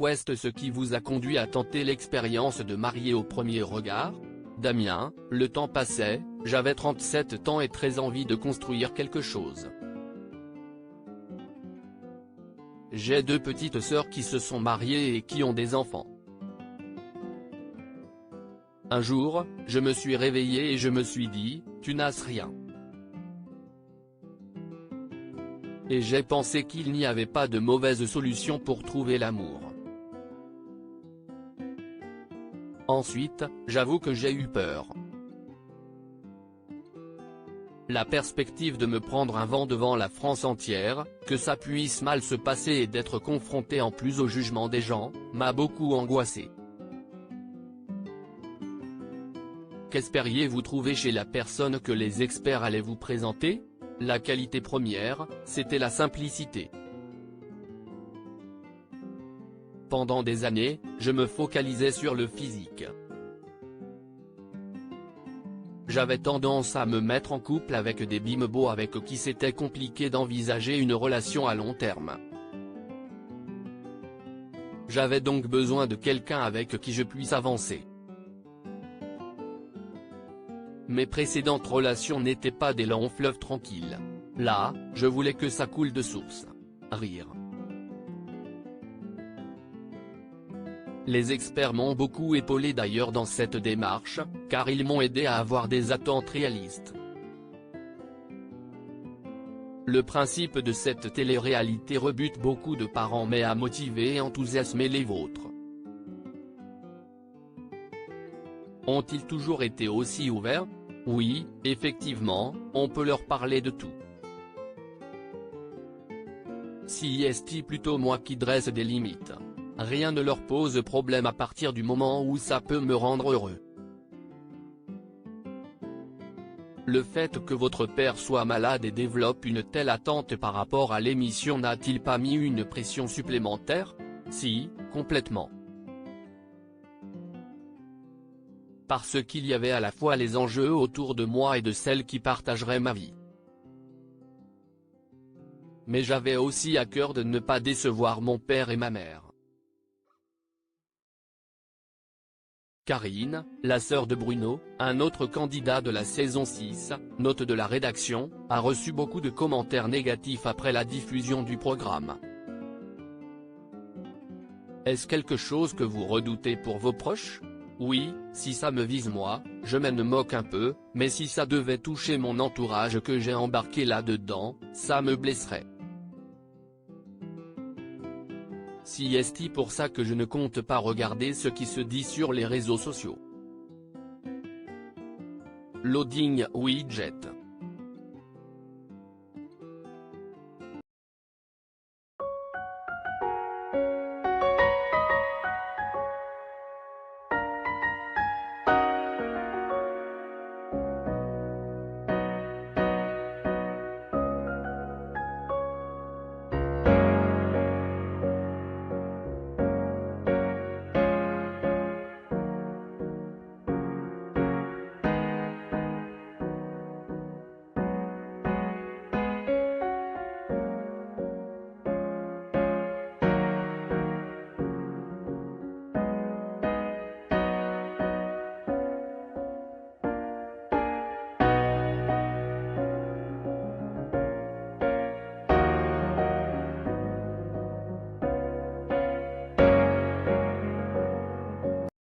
Quest. Ce qui vous a conduit à tenter l'expérience de marier au premier regard? Damien, le temps passait, j'avais 37 ans et très envie de construire quelque chose. J'ai 2 petites sœurs qui se sont mariées et qui ont des enfants. Un jour, je me suis réveillé et je me suis dit, tu n'as rien. Et j'ai pensé qu'il n'y avait pas de mauvaise solution pour trouver l'amour. Ensuite, j'avoue que j'ai eu peur. La perspective de me prendre un vent devant la France entière, que ça puisse mal se passer et d'être confronté en plus au jugement des gens, m'a beaucoup angoissé. Qu'espériez-vous trouver chez la personne que les experts allaient vous présenter? La qualité première, c'était la simplicité. Pendant des années, je me focalisais sur le physique. J'avais tendance à me mettre en couple avec des bimbos avec qui c'était compliqué d'envisager une relation à long terme. J'avais donc besoin de quelqu'un avec qui je puisse avancer. Mes précédentes relations n'étaient pas des longs fleuves tranquilles. Là, je voulais que ça coule de source. Rire. Les experts m'ont beaucoup épaulé d'ailleurs dans cette démarche, car ils m'ont aidé à avoir des attentes réalistes. Le principe de cette télé-réalité rebute beaucoup de parents mais a motivé et enthousiasmé les vôtres. Ont-ils toujours été aussi ouverts? Oui, effectivement, on peut leur parler de tout. Si est plutôt moi qui dresse des limites. Rien ne leur pose problème à partir du moment où ça peut me rendre heureux. Le fait que votre père soit malade et développe une telle attente par rapport à l'émission n'a-t-il pas mis une pression supplémentaire? Si, complètement. Parce qu'il y avait à la fois les enjeux autour de moi et de celle qui partagerait ma vie. Mais j'avais aussi à cœur de ne pas décevoir mon père et ma mère. Karine, la sœur de Bruno, un autre candidat de la saison 6, note de la rédaction, a reçu beaucoup de commentaires négatifs après la diffusion du programme. Est-ce quelque chose que vous redoutez pour vos proches? Oui, si ça me vise moi, je m'en moque un peu, mais si ça devait toucher mon entourage que j'ai embarqué là-dedans, ça me blesserait. Si est pour ça que je ne compte pas regarder ce qui se dit sur les réseaux sociaux. Loading widget.